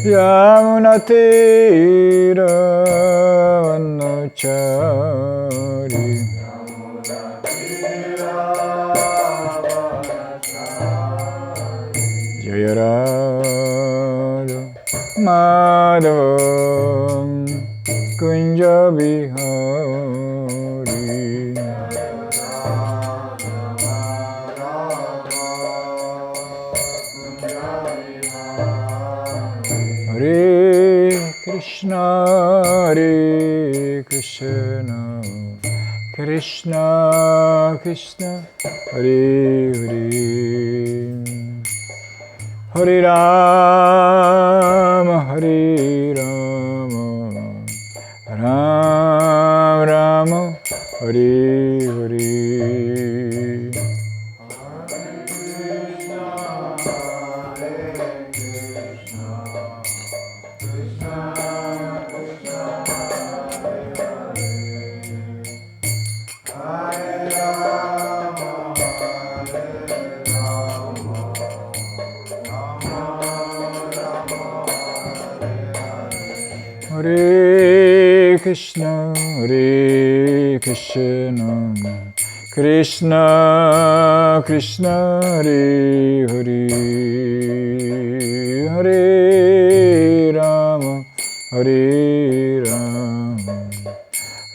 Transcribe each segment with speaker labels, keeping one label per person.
Speaker 1: Yamunatira Vanachari Jayarada Madhavam Kunja Vihari Hare Krishna Krishna Krishna Hare Hare Hare Rama Ram Rama Hare Hare Hare Krishna Krishna Krishna Hare Hare Hare Rama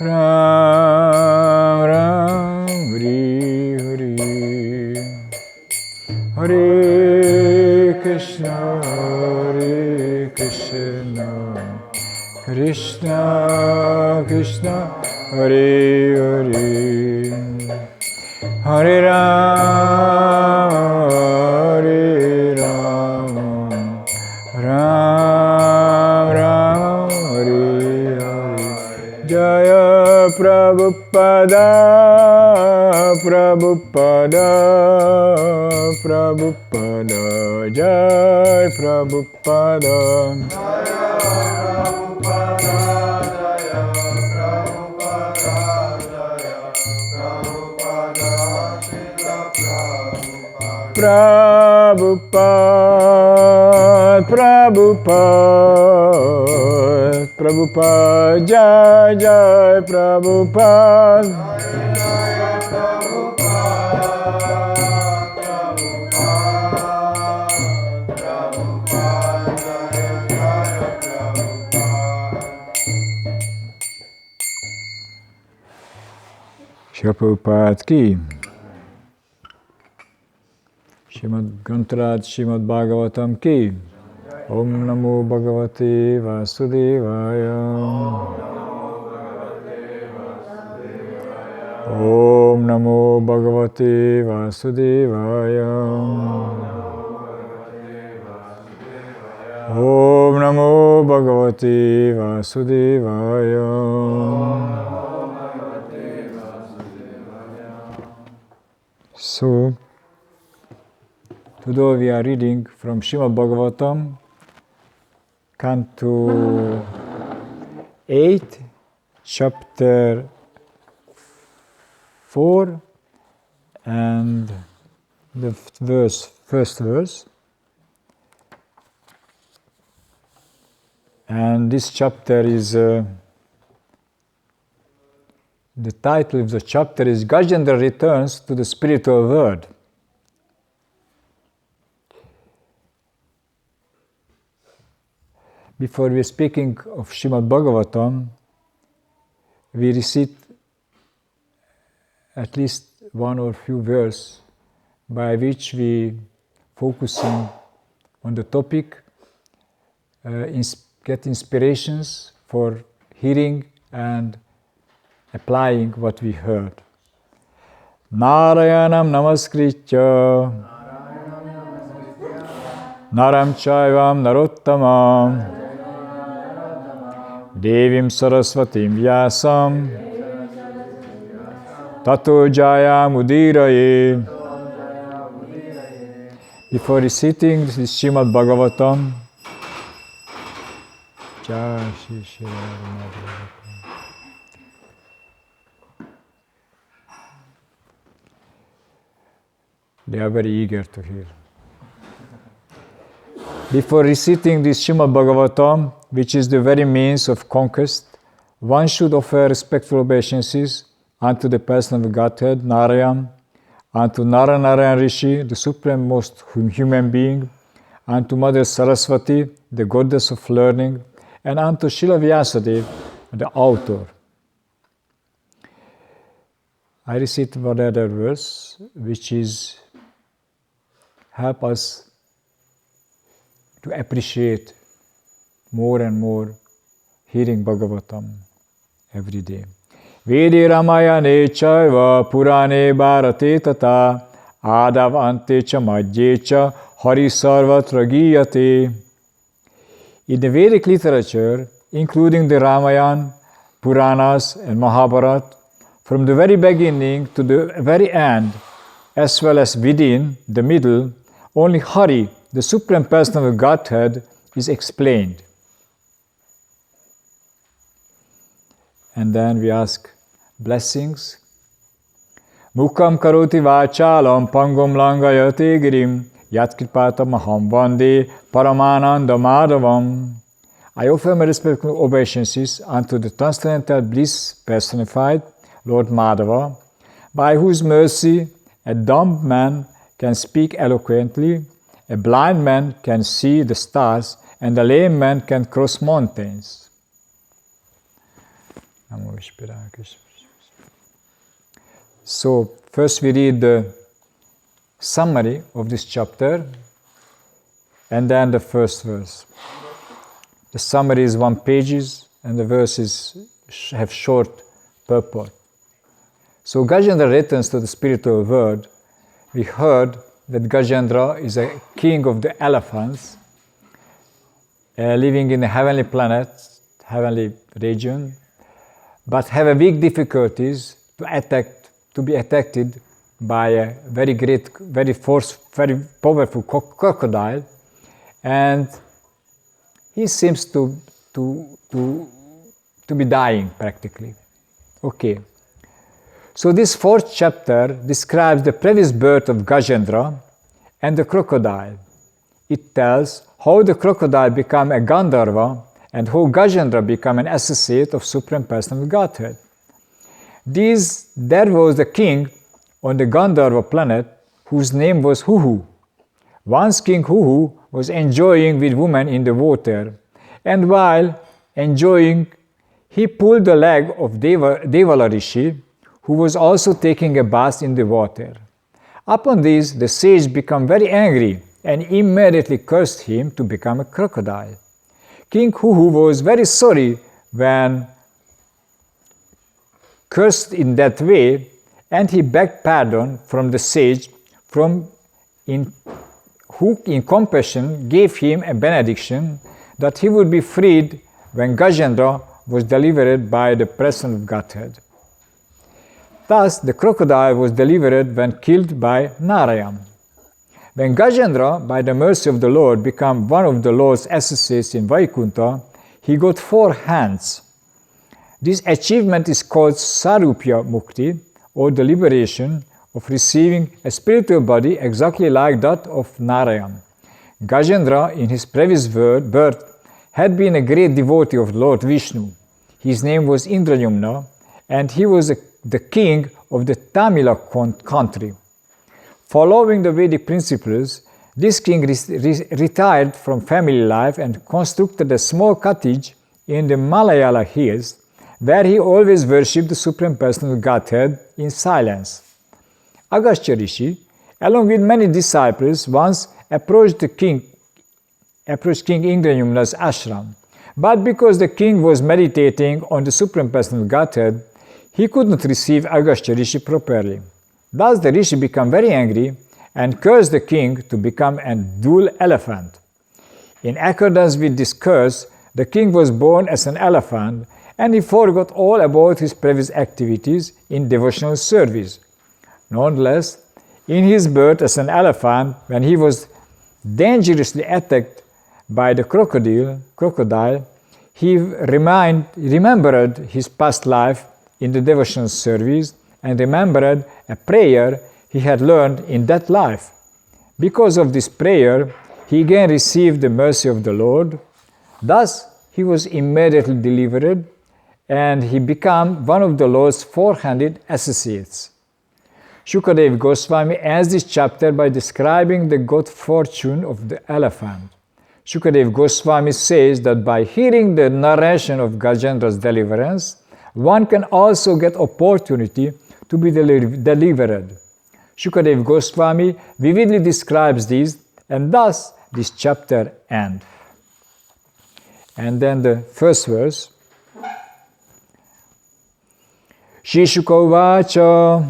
Speaker 1: Ram Ram Hare Hare Hare Krishna Krishna Krishna Hare Hare Hare Ram Ram Ram Hare Hare Jaya Prabhupada Jai Prabhupada Prabhupada Jai Prabhupada Shri Prabhupada ki Srimad Grantaraj Srimad Bhagavatam ki Om Namo Bhagavate Vasudevaya Om Namo Bhagavate Vasudevaya Om Namo Bhagavate Vasudevaya So, today we are reading from Srimad Bhagavatam, Canto 8, Chapter 4, and the first verse. And this chapter is, the title of the chapter is Gajendra Returns to the Spiritual World. Before we are speaking of Srimad Bhagavatam, we recite at least one or few verses by which we focusing on the topic, get inspirations for hearing and applying what we heard. Narayanam namaskritya Naram chaivam narottamam Devim sarasvatim vyasam Tato jayam udiraye. Before reciting this Srimad Bhagavatam, They are very eager to hear. Before reciting this Srimad Bhagavatam, which is the very means of conquest, one should offer respectful obeisances unto the person of Godhead, Narayan, unto Narayan Rishi, the supreme-most human being, unto Mother Saraswati, the goddess of learning, and unto Srila Vyasadeva, the author. I recite one other verse, which is help us to appreciate more and more hearing Bhagavatam every day. Vedi Ramayane Chaiva Purane Bharate Tata Adav Ante Cha Madhye Cha Hari Sarvatra Giyate. In the Vedic literature, including the Ramayana, Puranas and Mahabharata, from the very beginning to the very end, as well as within the middle, only Hari, the Supreme Person of Godhead, is explained. And then we ask blessings. Mukam karoti vachalam pangum langayate girim yatkripata maham vande paramananda madhavam. I offer my respectful obeisances unto the transcendental bliss personified, Lord Madhava, by whose mercy a dumb man can speak eloquently, a blind man can see the stars, and a lame man can cross mountains. So, first we read the summary of this chapter, and then the first verse. The summary is 1 page, and the verses have short purport. So Gajendra returns to the spiritual world. We heard that Gajendra is a king of the elephants, living in a heavenly planet, heavenly region, but have a big difficulties to be attacked by a very great, very powerful crocodile, and he seems to be dying practically. Okay. So this 4th chapter describes the previous birth of Gajendra and the crocodile. It tells how the crocodile became a Gandharva and how Gajendra became an associate of Supreme Person of Godhead. There was the king on the Gandharva planet whose name was Huhu. Once King Huhu was enjoying with women in the water, and while enjoying, he pulled the leg of Devala Rishi, who was also taking a bath in the water. Upon this, the sage became very angry and immediately cursed him to become a crocodile. King Huhu was very sorry when cursed in that way, and he begged pardon from the sage, who in compassion gave him a benediction that he would be freed when Gajendra was delivered by the Person of Godhead. Thus, the crocodile was delivered when killed by Narayan. When Gajendra, by the mercy of the Lord, became one of the Lord's associates in Vaikuntha, he got 4 hands. This achievement is called Sarupya Mukti, or the liberation of receiving a spiritual body exactly like that of Narayan. Gajendra, in his previous birth, had been a great devotee of Lord Vishnu. His name was Indrayumna, and he was the king of the Tamila country. Following the Vedic principles, this king retired from family life and constructed a small cottage in the Malayala hills, where he always worshipped the Supreme Person of Godhead in silence. Agastya Rishi, along with many disciples, once approached King Indrayumna's ashram. But because the king was meditating on the Supreme Person of Godhead, he could not receive Agastya Rishi properly. Thus the Rishi became very angry and cursed the king to become a dual elephant. In accordance with this curse, the king was born as an elephant, and he forgot all about his previous activities in devotional service. Nonetheless, in his birth as an elephant, when he was dangerously attacked by the crocodile, he remembered his past life in the devotional service and remembered a prayer he had learned in that life. Because of this prayer, he again received the mercy of the Lord. Thus, he was immediately delivered, and he became one of the Lord's 400 associates. Shukadev Goswami ends this chapter by describing the good fortune of the elephant. Shukadev Goswami says that by hearing the narration of Gajendra's deliverance, one can also get opportunity to be delivered. Shukadev Goswami vividly describes this, and thus this chapter ends. And then the first verse. Shishukovacha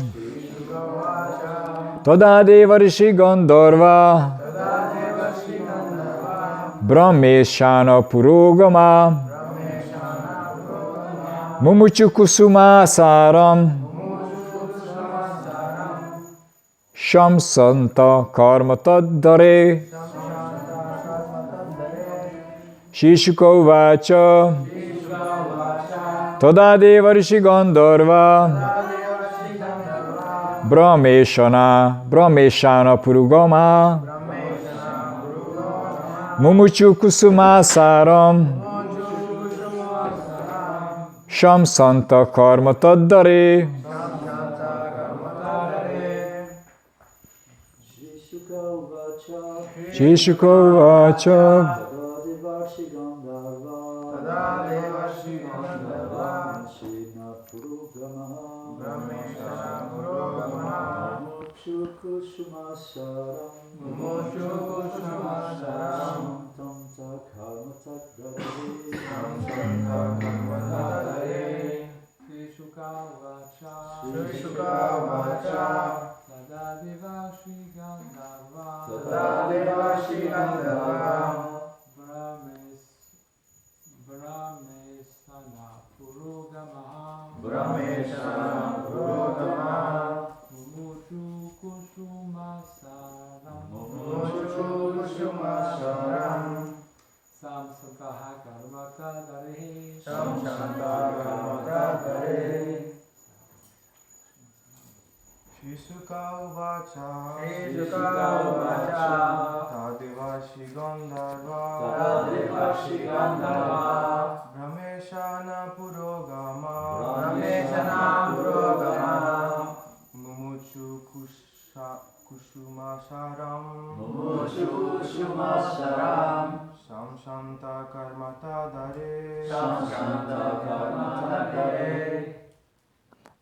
Speaker 1: Tadadeva Rishi Gandharva Brahmeshana Purugama Mumuchu Kusuma Saram Shamsanta Karma Taddare Shishukovacha Tadadeva Rishi Gandharva Brahmeshana Purugama Mumuchu Kusuma Saram Shamsanta Karma Taddare Shishukovacha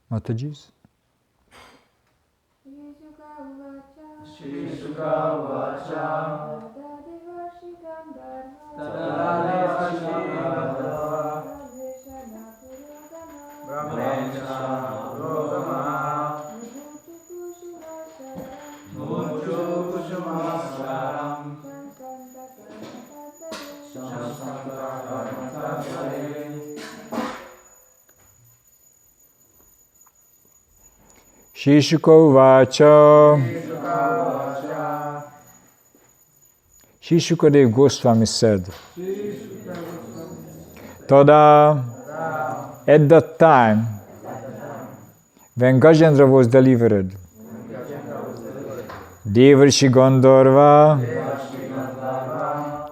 Speaker 1: Mataji's. Shishukovacha. Shukadev Goswami said, Tada, at that time, when Gajendra was delivered, Devarshi Gandharva,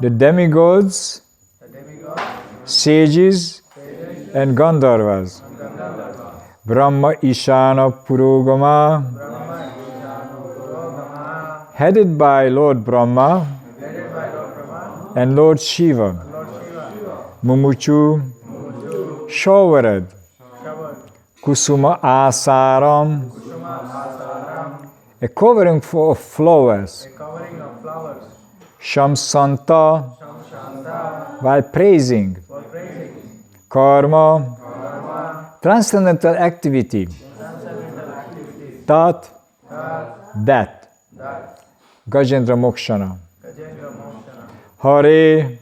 Speaker 1: the demigods, sages, and Gandharvas, Brahma Ishana Purugama, headed by Lord Brahma and Lord Shiva, Mumuchu, showered, Kusuma Asaram, a covering of flowers, Shamsanta, while praising, Karma, transcendental activity, Tat, that, Gajendra Mokshana, Hare,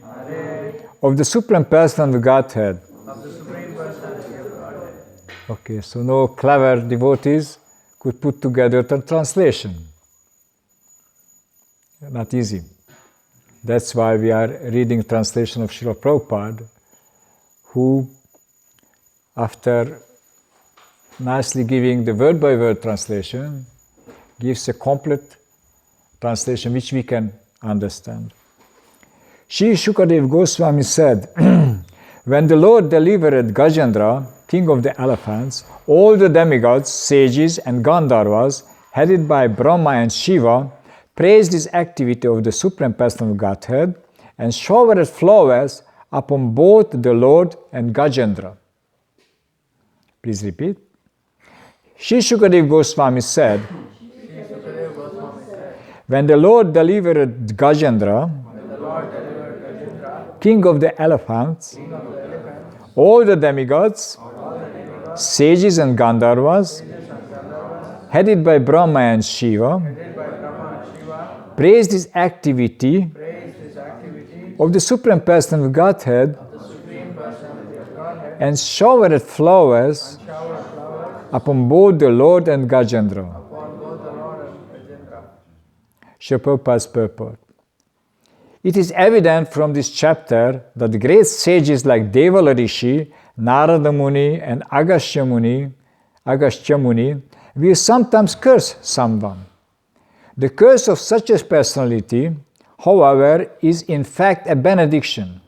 Speaker 1: of the Supreme Person of Godhead. Okay, so no clever devotees could put together the translation. Not easy. That's why we are reading translation of Srila Prabhupada, who, after nicely giving the word-by-word translation, gives a complete translation which we can understand. Sri Shukadev Goswami said, when the Lord delivered Gajendra, king of the elephants, all the demigods, sages and Gandharvas, headed by Brahma and Shiva, praised this activity of the Supreme Personal Godhead and showered flowers upon both the Lord and Gajendra. Please repeat. Sri Shukadev Goswami said, when the Lord delivered Gajendra, king of the elephants, all the demigods, sages and Gandharvas, headed by Brahma and Shiva, praised this activity of the Supreme Person of Godhead and showered flowers upon both the Lord and Gajendra. Srila Prabhupada's purport. It is evident from this chapter that the great sages like Devala Rishi, Narada Muni and Agastya Muni will sometimes curse someone. The curse of such a personality, however, is in fact a benediction.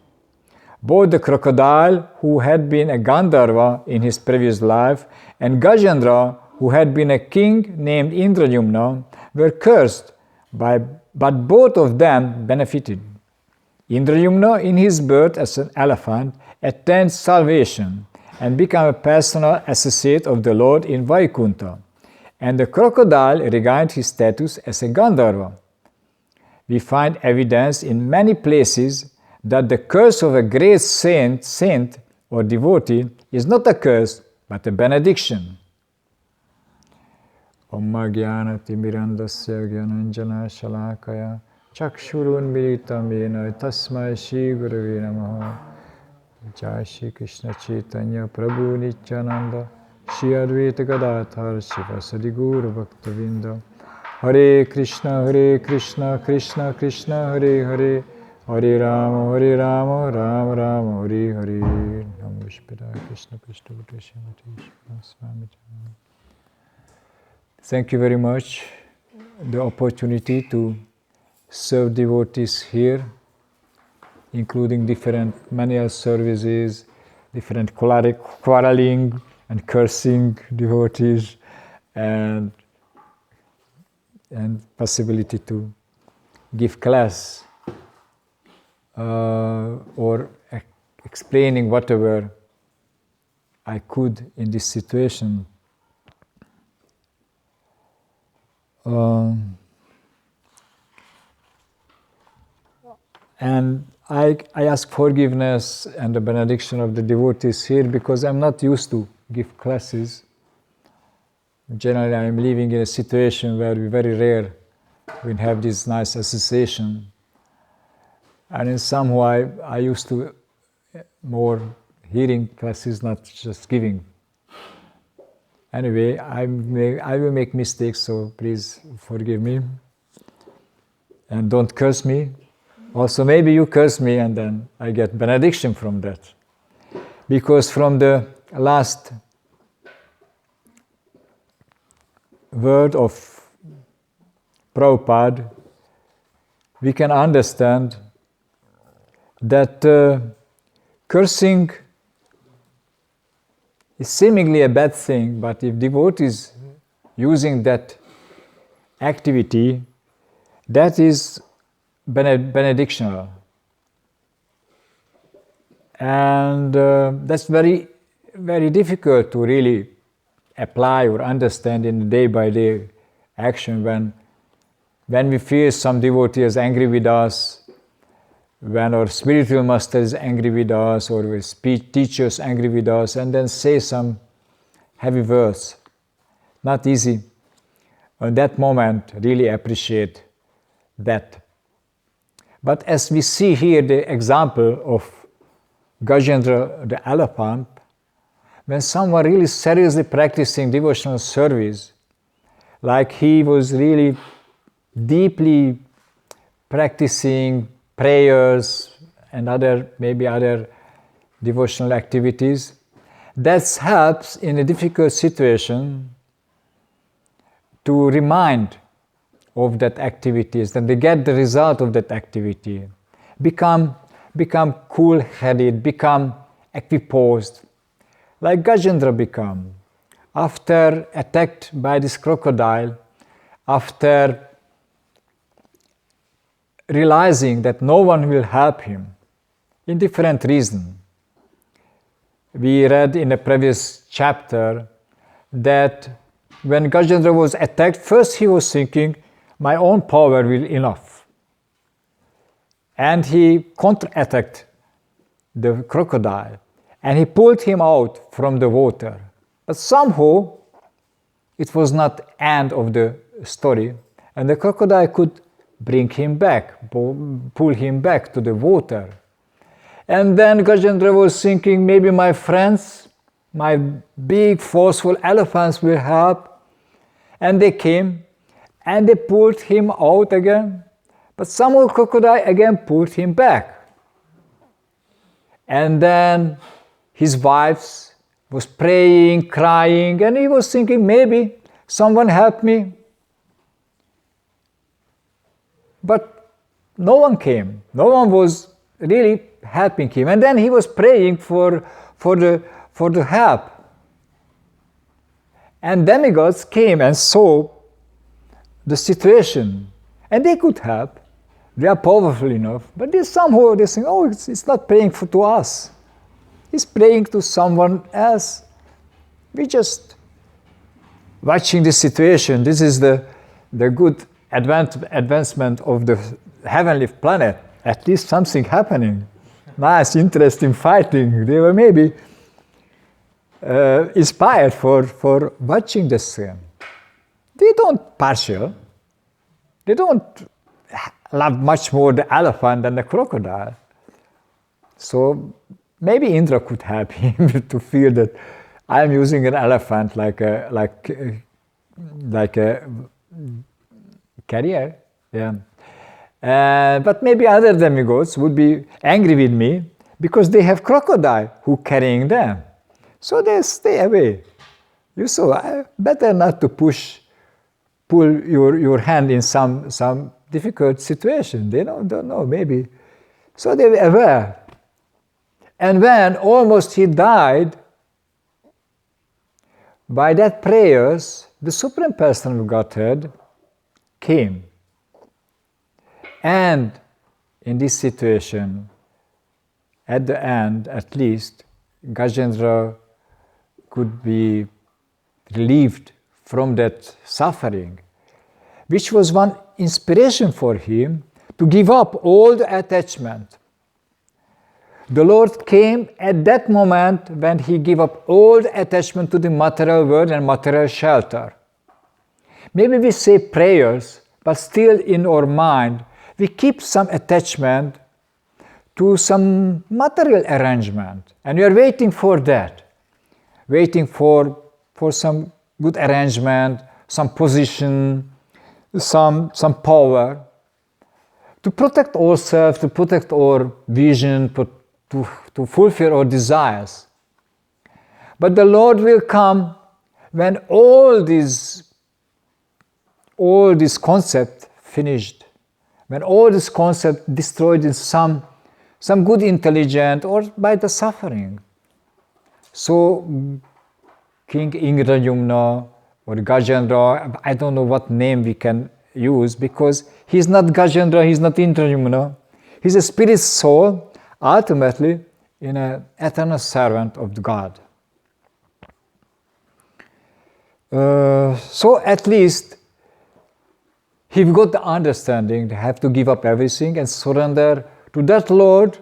Speaker 1: Both the crocodile, who had been a Gandharva in his previous life, and Gajendra, who had been a king named Indradyumna, were cursed, but both of them benefited. Indradyumna, in his birth as an elephant, attained salvation and became a personal associate of the Lord in Vaikuntha, and the crocodile regained his status as a Gandharva. We find evidence in many places that the curse of a great saint or devotee is not a curse, but a benediction. Omma Jnana Timirandasya Jnananjana Shalakaya Chakshurun Militam Yena Tasmai Shri Gurave Namaha. Jai Shri Krishna Chaitanya Prabhu Nityananda Shri Advaita Gadadhar Sivasadi Guru Bhaktavinda. Hare Krishna Krishna Krishna Hare Hare Hare Rama Rama Rama Hare Hare. Namo Vishpadaya Krishna Krishna Bhuteshimati Swami. Thank you very much. The opportunity to serve devotees here, including different manual services, different quarreling and cursing devotees, and possibility to give class or explaining whatever I could in this situation. And I ask forgiveness and the benediction of the devotees here because I'm not used to give classes. Generally, I'm living in a situation where we very rare we have this nice association. And in some way, I used to more hearing classes, not just giving. Anyway, I will make mistakes, so please forgive me. And don't curse me. Also, maybe you curse me and then I get benediction from that. Because from the last word of Prabhupada, we can understand that cursing is seemingly a bad thing, but if devotees using that activity, that is benedictional. And that's very, very difficult to really apply or understand in day-by-day action when we feel some devotee is angry with us, when our spiritual master is angry with us, or our speech teachers angry with us, and then say some heavy words. Not easy. In that moment, really appreciate that. But as we see here the example of Gajendra the elephant, when someone really seriously practicing devotional service, like he was really deeply practicing prayers and maybe other devotional activities, that helps in a difficult situation to remind of that activities, and they get the result of that activity, become cool-headed, become equiposed, like Gajendra become. After attacked by this crocodile, after realizing that no one will help him, in different reasons. We read in a previous chapter that when Gajendra was attacked, first he was thinking, my own power will enough. And he counter-attacked the crocodile, and he pulled him out from the water. But somehow, it was not the end of the story, and the crocodile could bring him back, pull him back to the water. And then Gajendra was thinking, maybe my friends, my big forceful elephants will help. And they came, and they pulled him out again. But somehow crocodile again pulled him back. And then his wife was praying, crying, and he was thinking, maybe someone help me. But no one came. No one was really helping him. And then he was praying for the help. And demigods came and saw the situation. And they could help. They are powerful enough. But somehow they think, oh, it's not praying to us. He's praying to someone else. We just watching this situation. This is the good advancement of the heavenly planet. At least something happening. Nice, interesting fighting. They were maybe inspired for watching this thing. They don't partial. They don't love much more the elephant than the crocodile. So maybe Indra could help him to feel that I'm using an elephant like a carrier. Yeah. But maybe other demigods would be angry with me because they have crocodile who carrying them. So they stay away. You saw, better not to pull your hand in some difficult situation. They don't know, maybe. So they were aware. And when almost he died, by that prayers, the Supreme Person of Godhead came. And in this situation, at the end, at least, Gajendra could be relieved from that suffering, which was one inspiration for him to give up all the attachment. The Lord came at that moment when he gave up all the attachment to the material world and material shelter. Maybe we say prayers, but still in our mind, we keep some attachment to some material arrangement, and we are waiting for that, waiting for some good arrangement, some position, some power, to protect ourselves, to protect our vision, to fulfill our desires. But the Lord will come when all these concepts finished. When all this concept destroyed in some good intelligence or by the suffering. So King Indradyumna or Gajendra, I don't know what name we can use, because he's not Gajendra, he's not Indradyumna. He's a spirit soul, ultimately an eternal servant of God. So at least he got the understanding to have to give up everything and surrender to that Lord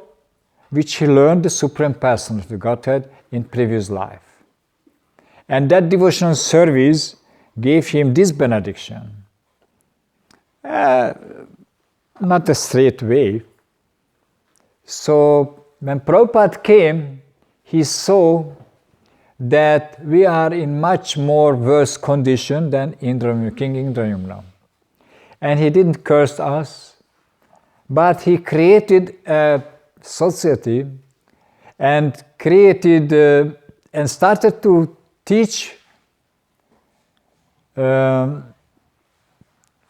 Speaker 1: which he learned the Supreme Person of the Godhead in previous life. And that devotional service gave him this benediction. Not a straight way. So when Prabhupada came, he saw that we are in much more worse condition than King Indradyumna. And he didn't curse us, but he created a society and created and started to teach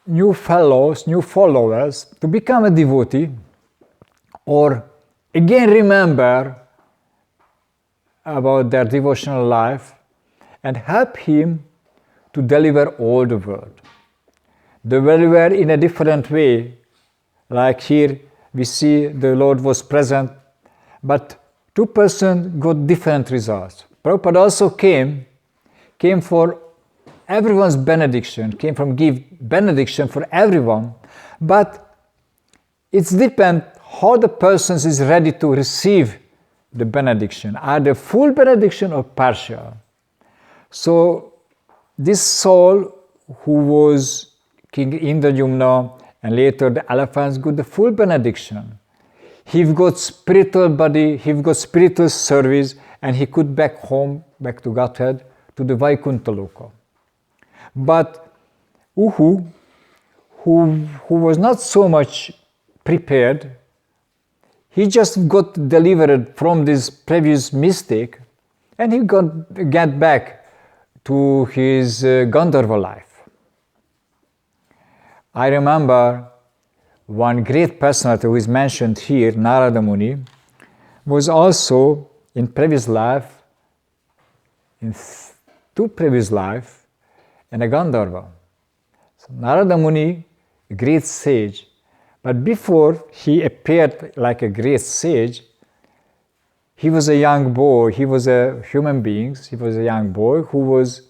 Speaker 1: new fellows, new followers to become a devotee, or again remember about their devotional life and help him to deliver all the world. They deliver in a different way. Like here we see the Lord was present, but two persons got different results. Prabhupada also came for everyone's benediction, came from give benediction for everyone, but it's depends how the person is ready to receive the benediction, either full benediction or partial. So this soul who was King Indradyumna and later the elephants got the full benediction. He got spiritual body, he got spiritual service, and he could back home, back to Godhead, to the Vaikuntha Loka. But Uhu, who was not so much prepared, he just got delivered from this previous mistake, and he get back to his Gandharva life. I remember one great personality who is mentioned here, Narada Muni, was also in previous life, in two previous life, and a Gandharva. So Narada Muni, a great sage, but before he appeared like a great sage, he was a young boy, he was a human being, he was a young boy who was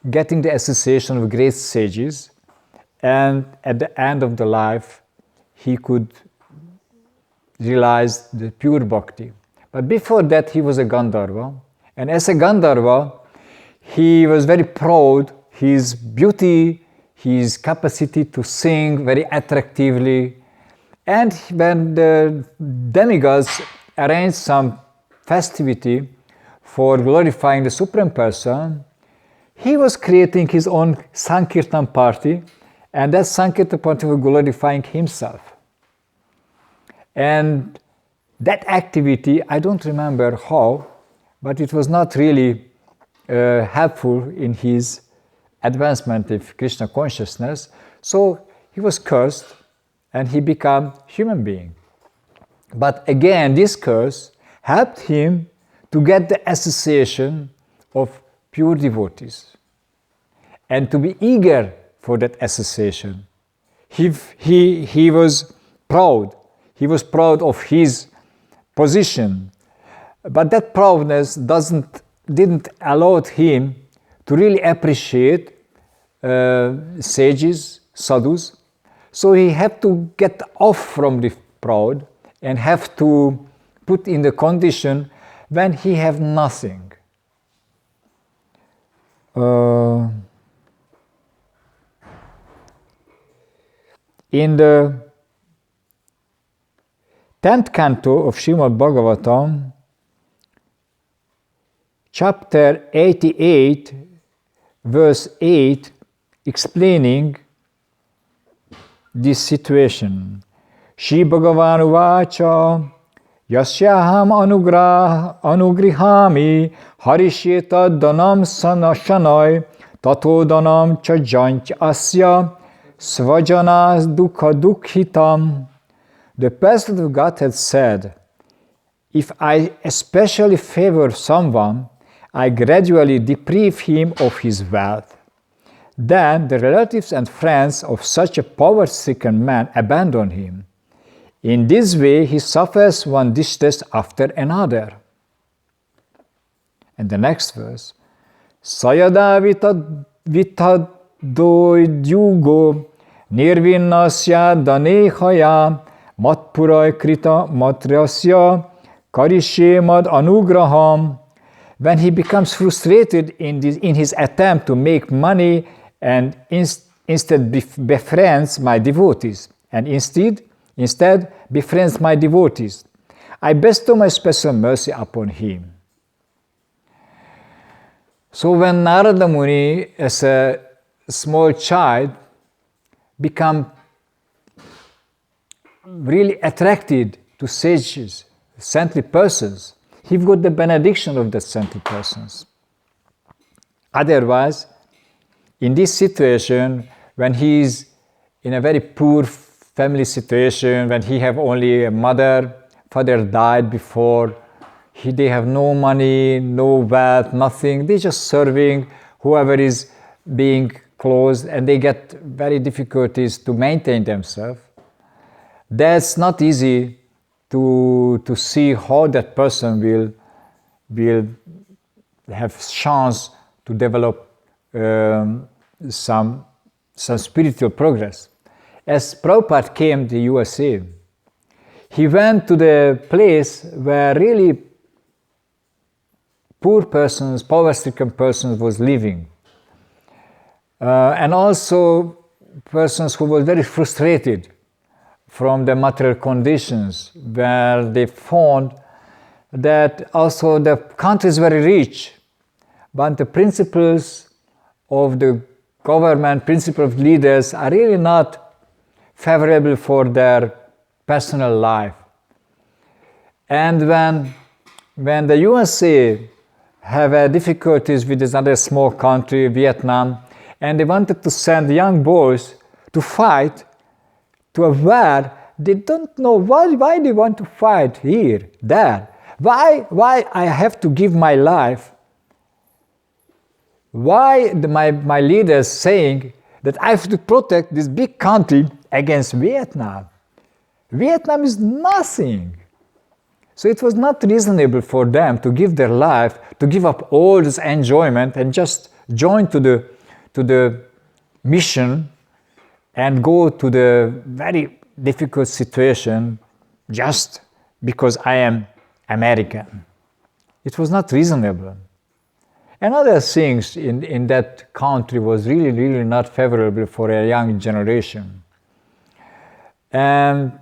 Speaker 1: getting the association of great sages, and at the end of the life, he could realize the pure bhakti. But before that, he was a Gandharva, and as a Gandharva, he was very proud, his beauty, his capacity to sing very attractively. And when the demigods arranged some festivity for glorifying the Supreme Person, he was creating his own Sankirtan party, and that Sankirtan party was glorifying himself. And that activity, I don't remember how, but it was not really helpful in his advancement of Krishna consciousness. So he was cursed and he became human being. But again, this curse helped him to get the association of pure devotees and to be eager for that association. He was proud. He was proud of his position. But that proudness didn't allow him to really appreciate sages, sadhus. So he had to get off from the proud and have to put in the condition when he have nothing. In the 10th canto of Srimad Bhagavatam, chapter 88, verse 8, explaining this situation. Shri Bhagavan Uvacha Yasyaham anugrihami harisheta danam shanai tato danam cha janch asya svajanas dukha dukhitam. The Person of God had said, if I especially favor someone, I gradually deprive him of his wealth. Then the relatives and friends of such a power-stricken man abandon him. In this way, he suffers one distress after another. And the next verse, Sayada vitadoidyugo nirvinnasya danehaya matpurai krita matrasya karishe mad anugraham. When he becomes frustrated in his attempt to make money and instead befriends my devotees, and instead befriends my devotees, I bestow my special mercy upon him. So when Narada Muni, as a small child, became really attracted to sages, saintly persons, he got the benediction of the saintly persons. Otherwise, in this situation, when he is in a very poor family situation, when he have only a mother, father died before, they have no money, no wealth, nothing, they're just serving whoever is being close, and they get very difficulties to maintain themselves. That's not easy to see how that person will have chance to develop some spiritual progress. As Prabhupada came to USA, he went to the place where really poor persons, poverty-stricken persons was living. And also persons who were very frustrated from the material conditions, where they found that also the country is very rich, but the principles of the government, principles of leaders are really not favorable for their personal life. And when the USA have difficulties with this other small country, Vietnam, and they wanted to send young boys to fight to a war, they don't know why they want to fight here, there. Why I have to give my life? Why my leaders saying that I have to protect this big country against Vietnam? Vietnam is nothing. So it was not reasonable for them to give their life, to give up all this enjoyment and just join to the mission and go to the very difficult situation just because I am American. It was not reasonable. And other things in that country was really not favorable for a young generation. And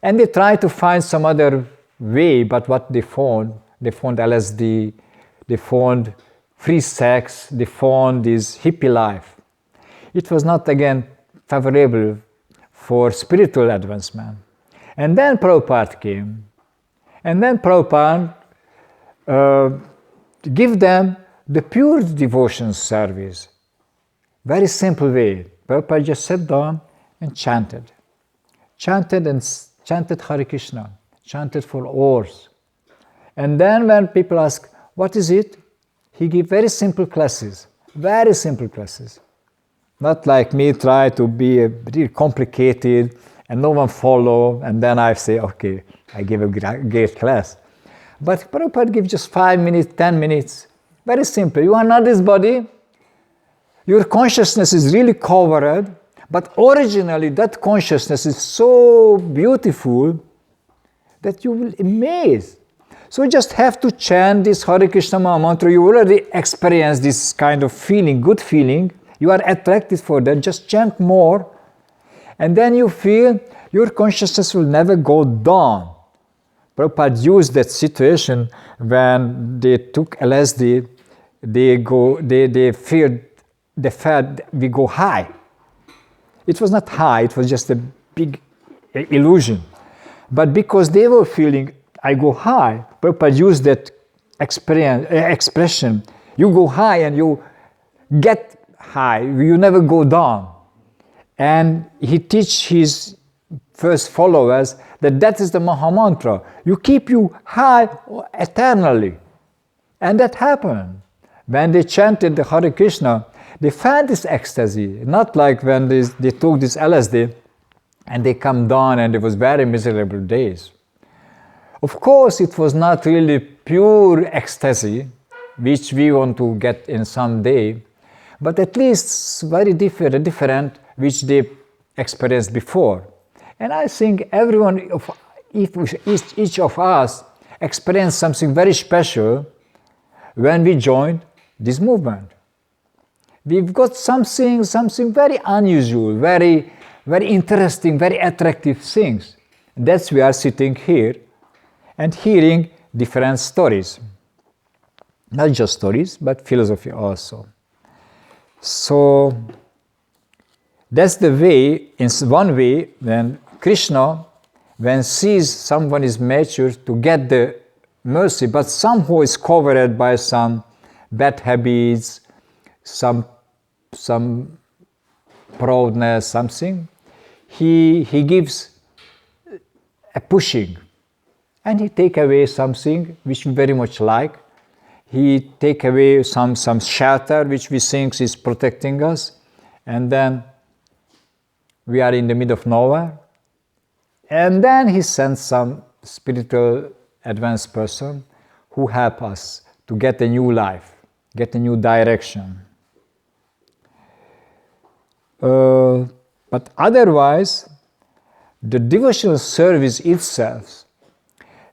Speaker 1: they tried to find some other way, but what they found LSD, they found free sex, they found this hippie life. It was not again favorable for spiritual advancement. And then Prabhupada came. And then Prabhupada give them the pure devotion service. Very simple way. Prabhupada just sat down and chanted. Chanted Hare Krishna. Chanted for hours. And then when people ask, what is it? He gave very simple classes. Very simple classes. Not like me try to be really complicated and no one follow, and then I say, okay, I give a great class. But Prabhupada gives just 5 minutes, 10 minutes. Very simple. You are not this body. Your consciousness is really covered, but originally that consciousness is so beautiful that you will amaze. So you just have to chant this Hare Krishna mantra. You already experience this kind of feeling, good feeling. You are attracted for that. Just chant more. And then you feel your consciousness will never go down. Prabhupada used that situation when they took LSD. They feared the fact we go high. It was not high. It was just a big illusion. But because they were feeling, I go high, Prabhupada used that expression. You go high and you get high. You never go down. And he teach his first followers that is the Mahamantra. You keep you high eternally. And that happened. When they chanted the Hare Krishna, they found this ecstasy. Not like when they took this LSD and they come down and it was very miserable days. Of course, it was not really pure ecstasy, which we want to get in some day, but at least very different, which they experienced before. And I think each of us experienced something very special when we joined this movement. We've got something very unusual, very interesting, very attractive things. That's why we are sitting here and hearing different stories. Not just stories, but philosophy also. So that's the way, in one way, when Krishna, when sees someone is mature to get the mercy, but somehow is covered by some bad habits, some proudness, something, he gives a pushing, and he take away something which we very much like. He take away some shelter which we think is protecting us, and then we are in the middle of nowhere. And then he sends some spiritual advanced person who help us to get a new life, get a new direction. But otherwise, the devotional service itself,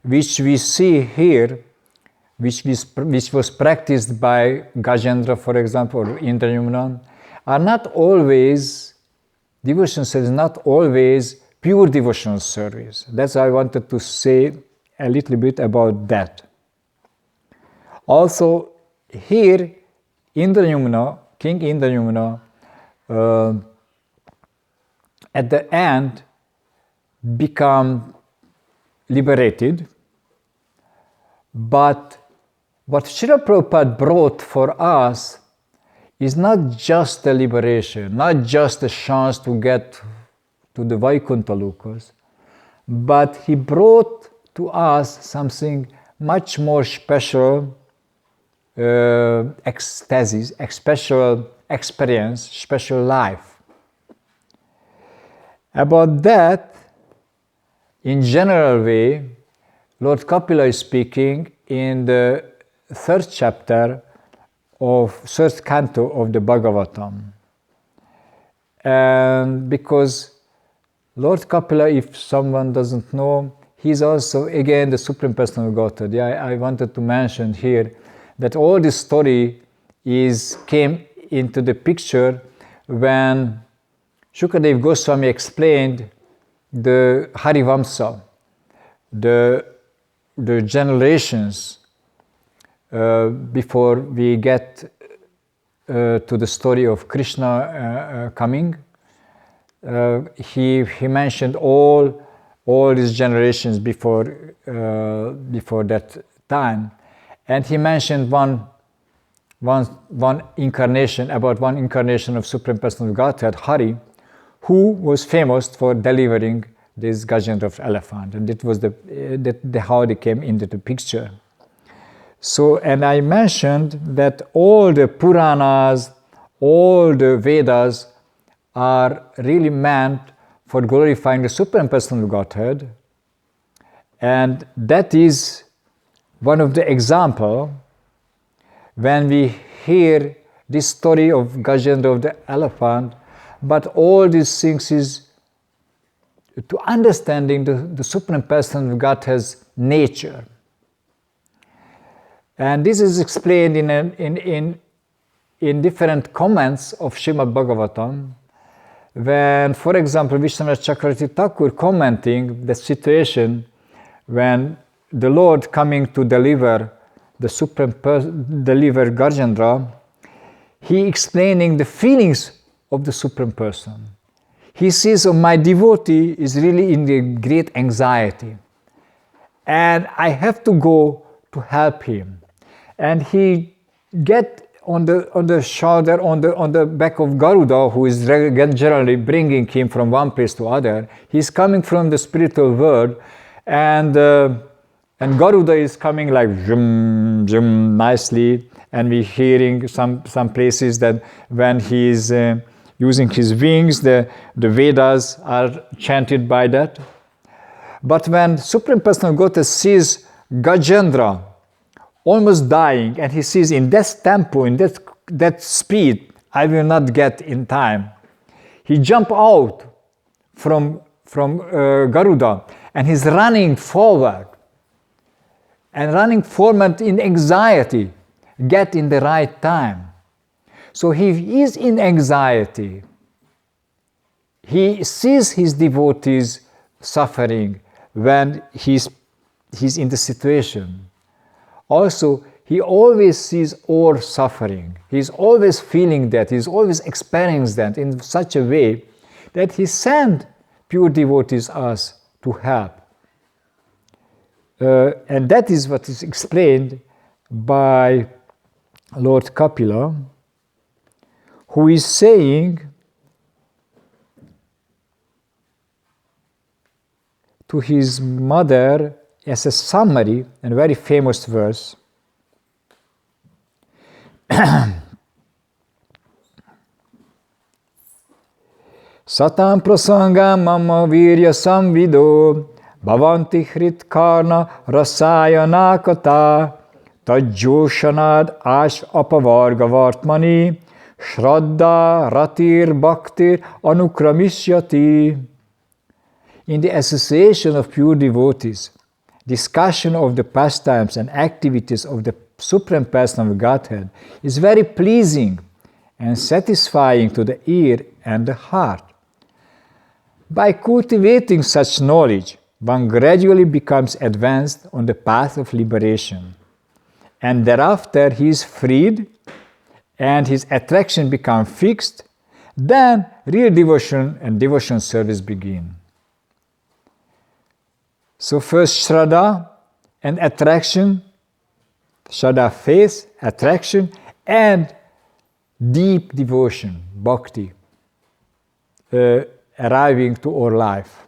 Speaker 1: which we see here, which was practiced by Gajendra, for example, or Indrayumna, are not always, devotional service is not always pure devotional service. That's why I wanted to say a little bit about that. Also, here, Indrayumna, King Indrayumna, at the end, become liberated. But what Srila Prabhupada brought for us is not just the liberation, not just a chance to get to the Vaikuntha Lokas, but he brought to us something much more special, ecstasis, a special experience, special life. About that, in general way, Lord Kapila is speaking in the third chapter of third canto of the Bhagavatam. And because Lord Kapila, if someone doesn't know, he's also again the Supreme Personal Godhead. I wanted to mention here that all this story came into the picture when Shukadev Goswami explained the Harivamsa, the generations before we get to the story of Krishna coming. He mentioned all these generations before that time, and he mentioned one incarnation, about one incarnation of Supreme Personal Godhead, Hari, who was famous for delivering this Gajendra of elephant, and it was how they came into the picture. So, and I mentioned that all the Puranas, all the Vedas are really meant for glorifying the Supreme Personal Godhead, and that is one of the examples when we hear this story of Gajendra of the elephant. But all these things is to understanding the Supreme Personal Godhead's nature. And this is explained in different comments of Srimad Bhagavatam. When, for example, Vishwanath Chakravarti Thakur commenting the situation when the Lord coming to deliver the deliver Gajendra, he explaining the feelings of the Supreme Person. He says, oh, my devotee is really in the great anxiety, and I have to go to help him. And he get on the shoulder, on the back of Garuda, who is generally bringing him from one place to other. He's coming from the spiritual world, and Garuda is coming like zoom, zoom, nicely, and we're hearing some places that when he's using his wings, the Vedas are chanted by that. But when Supreme Personal Godhead sees Gajendra almost dying, and he sees in that tempo, in that speed, I will not get in time, he jump out from Garuda, and he's running forward. And running forward in anxiety, get in the right time. So he is in anxiety. He sees his devotees suffering when he's in the situation. Also, he always sees all suffering. He's always feeling that. He's always experiencing that in such a way that he sent pure devotees us to help. And that is what is explained by Lord Kapila, who is saying to his mother as a summary, and a very famous verse. Satam prasangam mama virya samvido bhavanti hrit karna rasaya nakata tajjoshanad ash apavarga vartmani shraddha ratir bhaktir anukramishyati. In the association of pure devotees, discussion of the pastimes and activities of the Supreme Person of Godhead is very pleasing and satisfying to the ear and the heart. By cultivating such knowledge, one gradually becomes advanced on the path of liberation, and thereafter he is freed and his attraction becomes fixed. Then real devotion and devotion service begin. So first Shraddha and attraction, Shraddha faith, attraction, and deep devotion, bhakti, arriving to our life.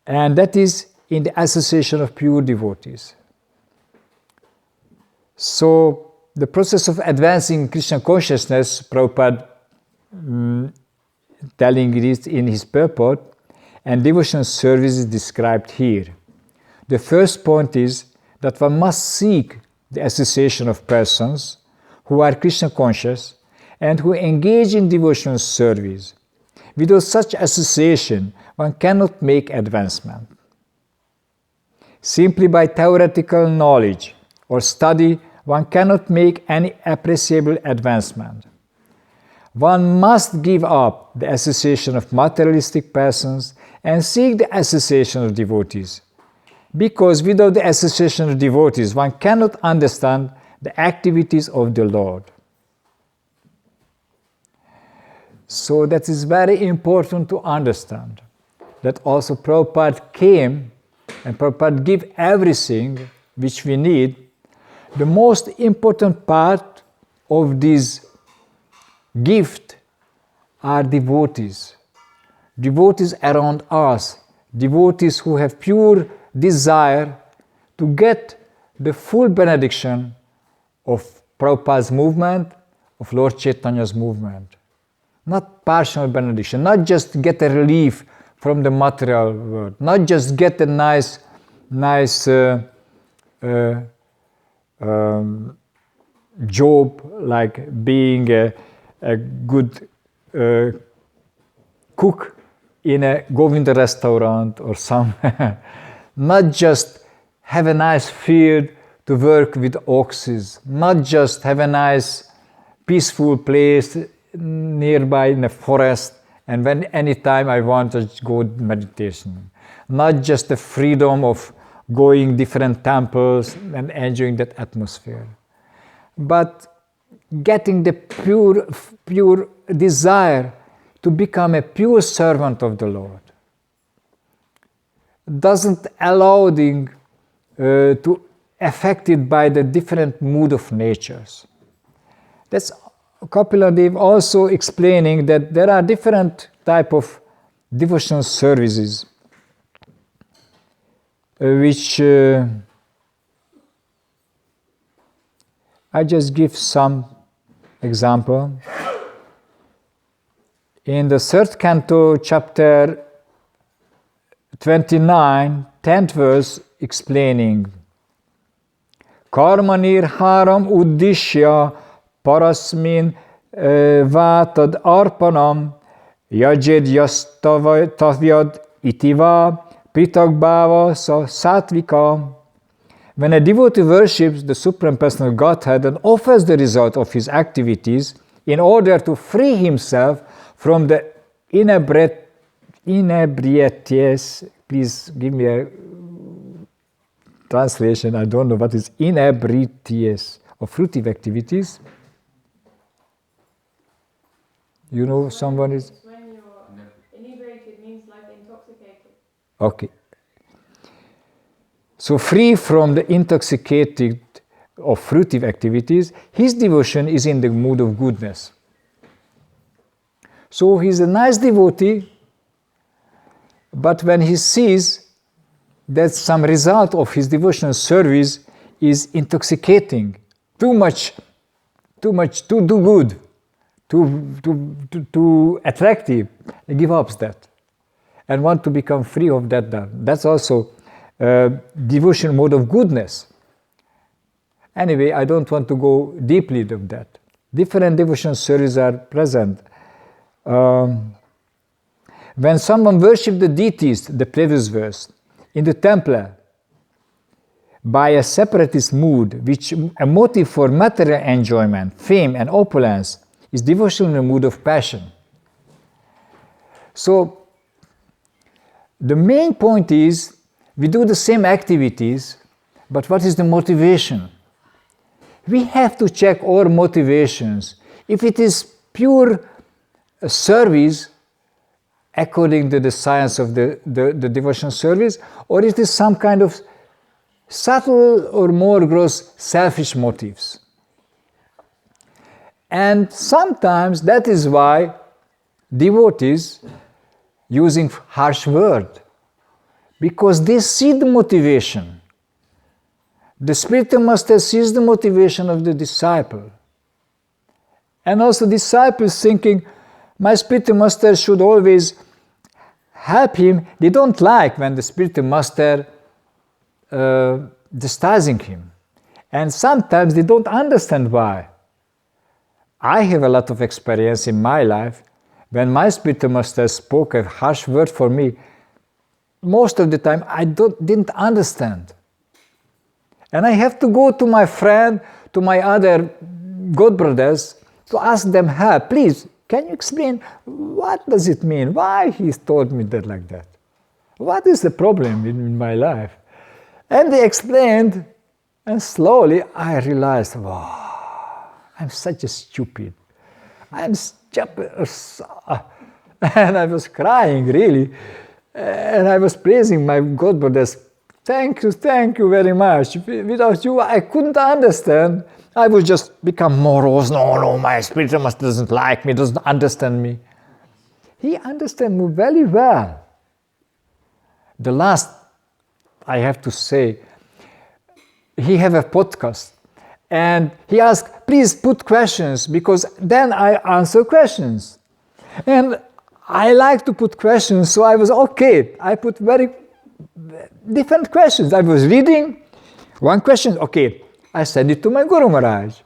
Speaker 1: And that is in the association of pure devotees. So the process of advancing Krishna consciousness, Prabhupada telling it in his purport, and devotional service is described here. The first point is that one must seek the association of persons who are Krishna conscious and who engage in devotional service. Without such association, one cannot make advancement. Simply by theoretical knowledge or study, one cannot make any appreciable advancement. One must give up the association of materialistic persons and seek the association of devotees. Because without the association of devotees, one cannot understand the activities of the Lord. So that is very important to understand. That also Prabhupada came and Prabhupada gave everything which we need. The most important part of this gift are devotees. Devotees around us, devotees who have pure desire to get the full benediction of Prabhupada's movement, of Lord Chaitanya's movement. Not partial benediction, not just get a relief from the material world, not just get a nice job like being a good cook in a Govinda restaurant or somewhere. Not just have a nice field to work with oxes, not just have a nice peaceful place nearby in a forest and when anytime I want to go meditation. Not just the freedom of going different temples and enjoying that atmosphere, but getting the pure desire to become a pure servant of the Lord. Doesn't allow to affected by the different mood of natures. That's Kapila Dev also explaining that there are different type of devotional services which I just give some example. In the third canto, chapter 29, 10th verse, explaining Karmanir haram uddishya parasmin vatad arpanam yajed yastavyad itiva pritagbhava satvika. When a devotee worships the Supreme Personal Godhead and offers the result of his activities in order to free himself from the inebriates, please give me a translation, I don't know what is inebriates of fruitive activities. You know someone is?
Speaker 2: When you're inebriated means like intoxicated.
Speaker 1: Okay. So free from the intoxicated of fruitive activities, his devotion is in the mood of goodness. So he's a nice devotee, But when he sees that some result of his devotional service is intoxicating, too good, too attractive, he gives up that and want to become free of that. That's also devotional mode of goodness. Anyway, I don't want to go deeply into that. Different devotional services are present. When someone worships the deities, the previous verse, in the temple, by a separatist mood, which a motive for material enjoyment, fame and opulence, is devotion in a mood of passion. So, the main point is, we do the same activities, but what is the motivation? We have to check our motivations. If it is pure service, according to the science of the devotional service, or it is some kind of subtle or more gross selfish motives. And sometimes that is why devotees using harsh word, because they see the motivation. The spiritual master sees the motivation of the disciple. And also disciples thinking, my spiritual master should always help him. They don't like when the spiritual master despising him. And sometimes they don't understand why. I have a lot of experience in my life. When my spiritual master spoke a harsh word for me, most of the time I didn't understand. And I have to go to my friend, to my other God brothers, to ask them help. Please, can you explain what does it mean? Why he told me that like that? What is the problem in my life? And they explained, and slowly I realized, wow, I'm such a stupid. I'm stupid. And I was crying, really. And I was praising my God brothers. Thank you very much. Without you, I couldn't understand. I would just become morose. No, my spiritual master doesn't like me, doesn't understand me. He understands me very well. The last, I have to say, he have a podcast. And he asked, please put questions, because then I answer questions. And I like to put questions, so I was okay. I put very different questions. I was reading one question, okay, I send it to my Guru Maharaj.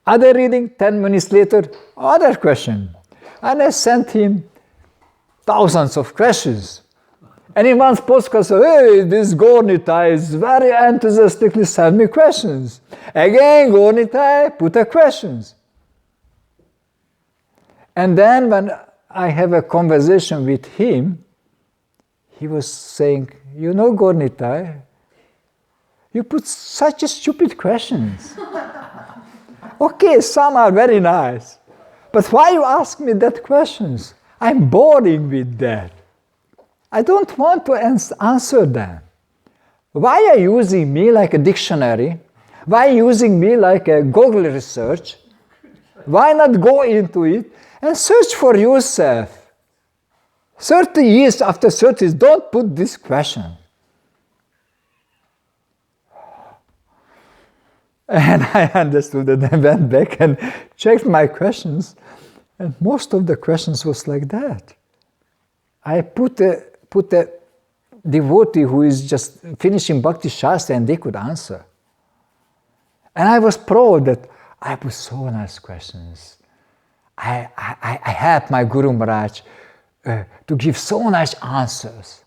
Speaker 1: Other reading, 10 minutes later, other question. And I sent him thousands of questions. And in one podcast, hey, this Gaura Nitai is very enthusiastically send me questions. Again, Gaura Nitai put a questions. And then when I have a conversation with him, he was saying, you know, Gaura Nitai, you put such a stupid questions. Okay, some are very nice. But why you ask me that questions? I'm boring with that. I don't want to answer them. Why are you using me like a dictionary? Why are you using me like a Google research? Why not go into it and search for yourself? 30 years after 30, don't put this question. And I understood it and went back and checked my questions. And most of the questions was like that. I put a devotee who is just finishing Bhakti Shastra and they could answer. And I was proud that I put so nice questions. I helped my Guru Maharaj to give so nice answers.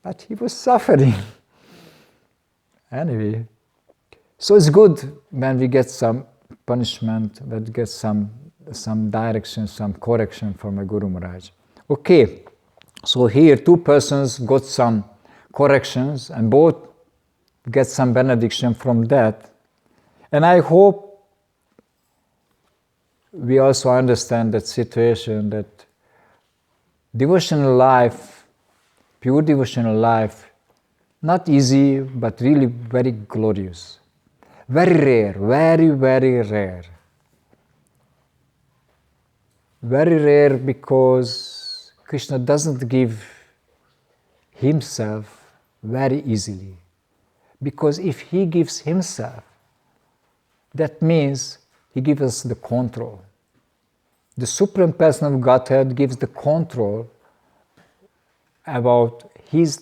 Speaker 1: But he was suffering. Anyway, so it's good when we get some punishment, when we get some direction, some correction from a Guru Maharaj. Okay, so here 2 persons got some corrections and both get some benediction from that. And I hope we also understand that situation, that devotional life, pure devotional life, not easy, but really very glorious. Very rare, very, very rare. Very rare because Krishna doesn't give himself very easily. Because if he gives himself, that means he gives us the control. The Supreme Person of Godhead gives the control about his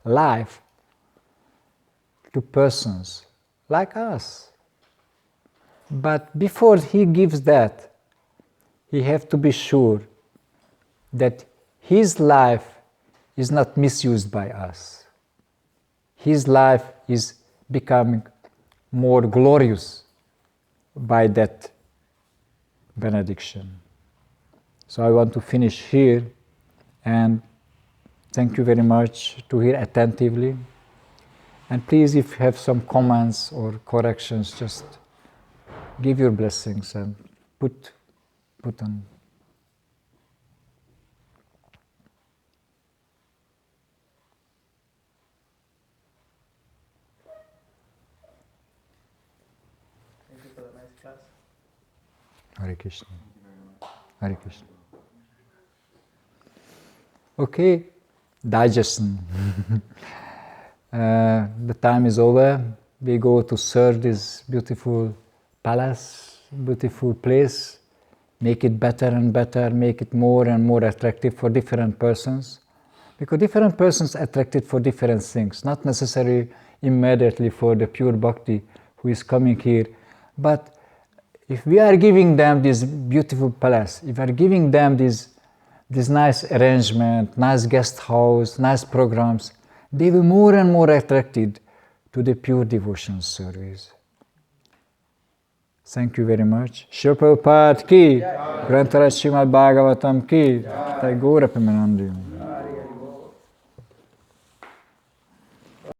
Speaker 1: life to persons like us. But before he gives that, he has to be sure that his life is not misused by us. His life is becoming more glorious by that benediction. So I want to finish here and thank you very much to hear attentively. And please, if you have some comments or corrections, just give your blessings and put on.
Speaker 3: Thank you for the nice class.
Speaker 1: Hare Krishna. Hare Krishna. Okay, digestion. The time is over. We go to serve this beautiful palace, beautiful place, make it better and better, make it more and more attractive for different persons. Because different persons are attracted for different things, not necessarily immediately for the pure bhakti who is coming here. But if we are giving them this beautiful palace, if we are giving them this nice arrangement, nice guest house, nice programs, they will more and more attracted to the pure devotion service. Thank you very much. Shri Prabhupada ki, Grantaraj Srimad Bhagavatam ki, Jai Gaura Premanandi.